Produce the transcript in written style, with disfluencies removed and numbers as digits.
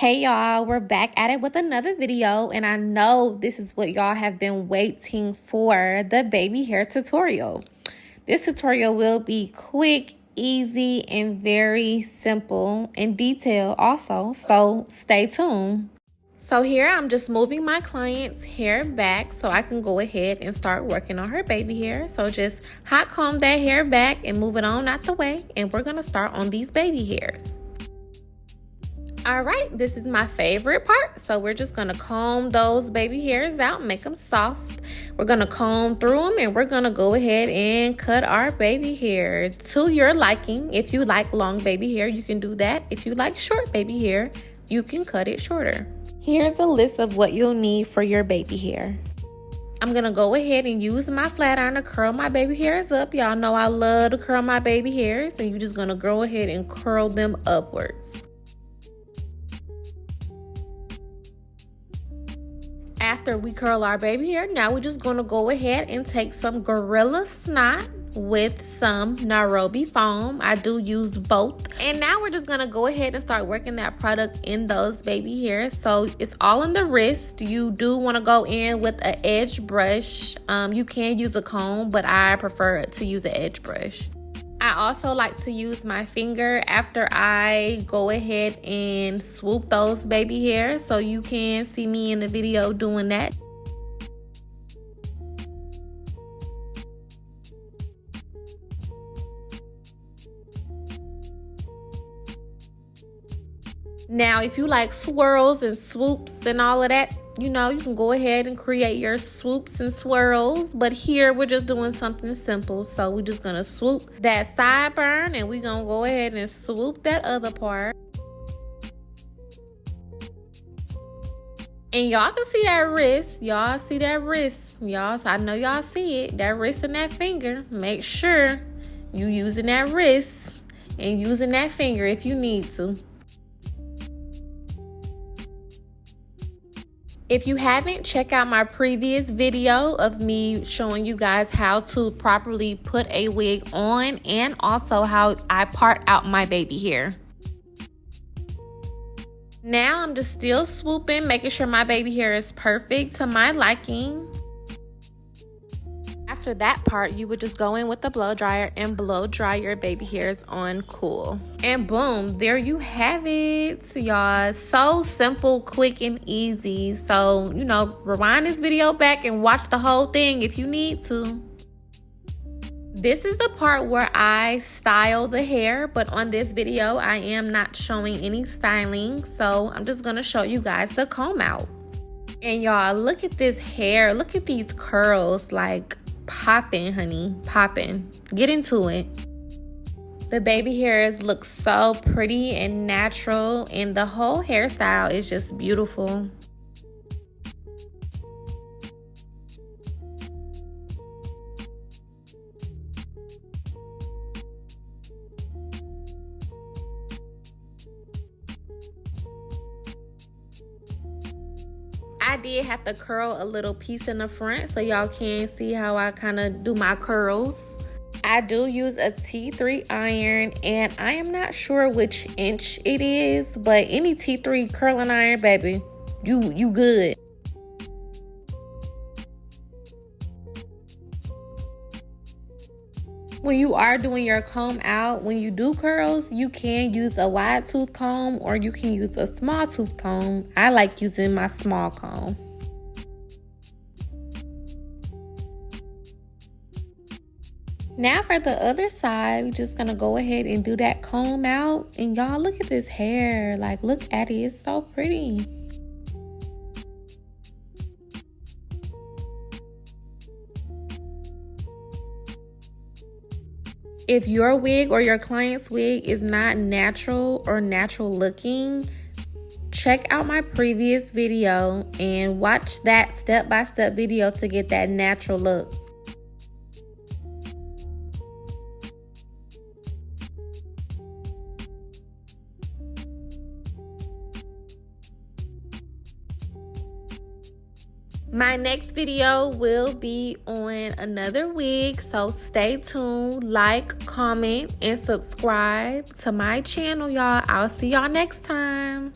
Hey y'all, we're back at it with another video, and I know this is what y'all have been waiting for, the baby hair tutorial. This tutorial will be quick, easy, and very simple and detailed also, so stay tuned. So here I'm just moving my client's hair back so I can go ahead and start working on her baby hair. So just hot comb that hair back and move it on out the way, and we're gonna start on these baby hairs. All right, this is my favorite part. So we're just gonna comb those baby hairs out, make them soft. We're gonna comb through them, and we're gonna go ahead and cut our baby hair to your liking. If you like long baby hair, you can do that. If you like short baby hair, you can cut it shorter. Here's a list of what you'll need for your baby hair. I'm gonna go ahead and use my flat iron to curl my baby hairs up. Y'all know I love to curl my baby hairs, and you're just gonna go ahead and curl them upwards. After we curl our baby hair, now we're just gonna go ahead and take some Gorilla Snot with some Nairobi foam. I do use both. And now we're just gonna go ahead and start working that product in those baby hairs. So it's all in the wrist. You do wanna go in with an edge brush. You can use a comb, but I prefer to use an edge brush. I also like to use my finger after I go ahead and swoop those baby hairs, so you can see me in the video doing that. Now, if you like swirls and swoops and all of that, you know, you can go ahead and create your swoops and swirls. But here, we're just doing something simple. So we're just going to swoop that sideburn, and we're going to go ahead and swoop that other part. And y'all can see that wrist. Y'all see that wrist. Y'all, so I know y'all see it. That wrist and that finger. Make sure you using that wrist and using that finger if you need to. If you haven't, check out my previous video of me showing you guys how to properly put a wig on, and also how I part out my baby hair. Now I'm just still swooping, making sure my baby hair is perfect to my liking. After that part, you would just go in with the blow dryer and blow dry your baby hairs on cool. And boom, there you have it, y'all. So simple, quick, and easy. So, you know, rewind this video back and watch the whole thing if you need to. This is the part where I style the hair, but on this video, I am not showing any styling. So I'm just gonna show you guys the comb out. And y'all, look at this hair. Look at these curls, like, popping, honey, popping. Get into it. The baby hairs look so pretty and natural, and the whole hairstyle is just beautiful. I did have to curl a little piece in the front so y'all can see how I kind of do my curls. I do use a T3 iron, and I am not sure which inch it is, but any T3 curling iron, baby, you good. When you are doing your comb out, when you do curls, you can use a wide tooth comb or you can use a small tooth comb. I like using my small comb. Now for the other side, we're just gonna go ahead and do that comb out. And y'all, look at this hair. Like, look at it, it's so pretty. If your wig or your client's wig is not natural or natural looking, check out my previous video and watch that step-by-step video to get that natural look. My next video will be on another wig, so stay tuned, like, comment, and subscribe to my channel, y'all. I'll see y'all next time.